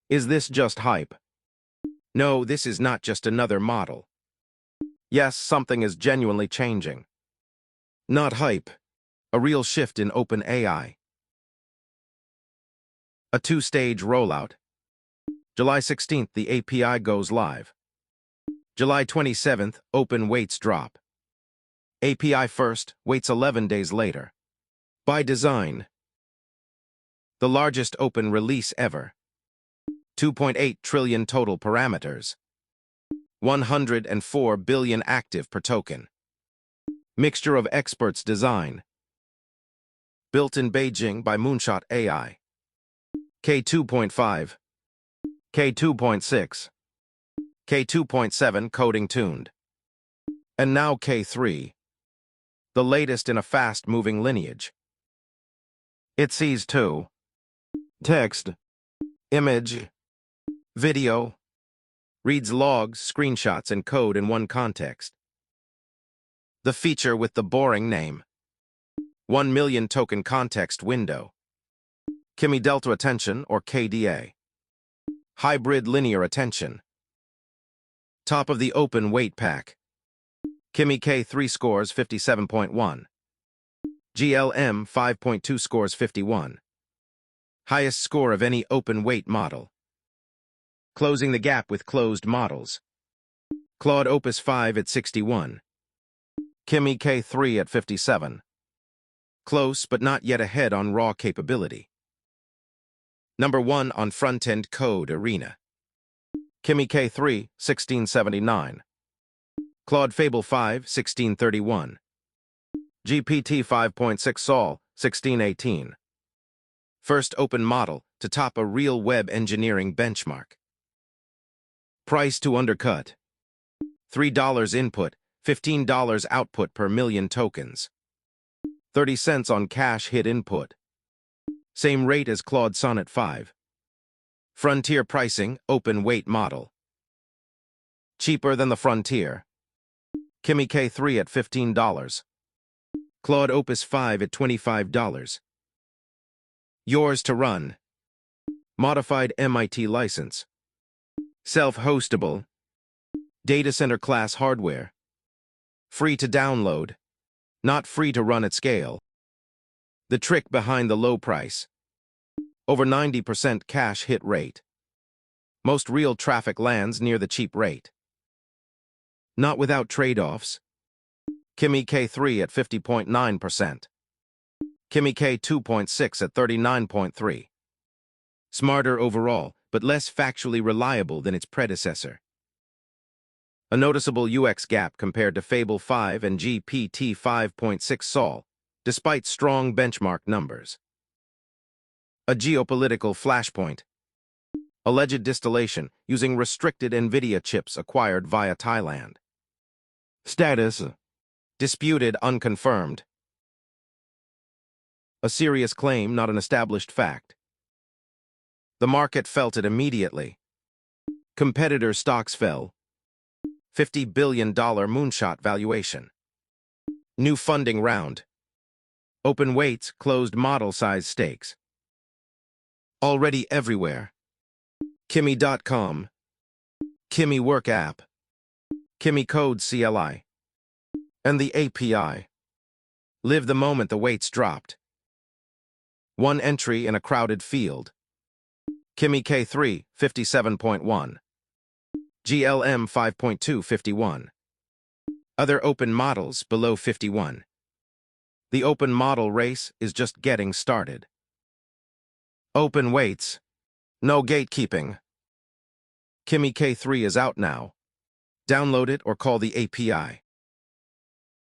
Is this just hype? No, this is not just another model. Yes, something is genuinely changing. Not hype. A real shift in open AI. A two-stage rollout. July 16th, the API goes live. July 27th, open weights drop. API first, weights 11 days later. By design. The largest open release ever. 2.8 trillion total parameters. 104 billion active per token. Mixture of experts design. Built in Beijing by Moonshot AI. K2.5. K2.6. K2.7 coding tuned. And now K3. The latest in a fast-moving lineage. It sees two. Text. Image. Video. Reads logs, screenshots, and code in one context. The feature with the boring name. 1 million token context window. Kimi Delta Attention, or KDA. Hybrid linear attention. Top of the open weight pack. Kimi K3 scores 57.1. GLM 5.2 scores 51. Highest score of any open weight model. Closing the gap with closed models. Claude Opus 5 at 61. Kimi K3 at 57. Close but not yet ahead on raw capability. Number 1 on front-end code arena. Kimi K3, 1679. Claude Fable 5, 1631. GPT 5.6 Sol, 1618. First open model to top a real web engineering benchmark. Price to undercut. $3 input, $15 output per million tokens. 30 cents on cash hit input. Same rate as Claude Sonnet 5. Frontier pricing, open weight model. Cheaper than the Frontier. Kimi K3 at $15. Claude Opus 5 at $25. Yours to run. Modified MIT license. Self-hostable. Data center class hardware. Free to download. Not free to run at scale. The trick behind the low price. Over 90% cache hit rate. Most real traffic lands near the cheap rate. Not without trade-offs. Kimi K3 at 50.9%. Kimi K2.6 at 39.3. Smarter overall, but less factually reliable than its predecessor. A noticeable UX gap compared to Fable 5 and GPT 5.6 Sol, despite strong benchmark numbers. A geopolitical flashpoint. Alleged distillation using restricted NVIDIA chips acquired via Thailand. Status. Disputed, unconfirmed. A serious claim, not an established fact. The market felt it immediately. Competitor stocks fell. $50 billion moonshot valuation. New funding round. Open weights, closed model size stakes. Already everywhere. Kimi.com. Kimi Work App. Kimi Code CLI. And the API. Live the moment the weights dropped. One entry in a crowded field. Kimi K3, 57.1. GLM 5.2, 51. Other open models below 51. The open model race is just getting started. Open weights. No gatekeeping. Kimi K3 is out now. Download it or call the API.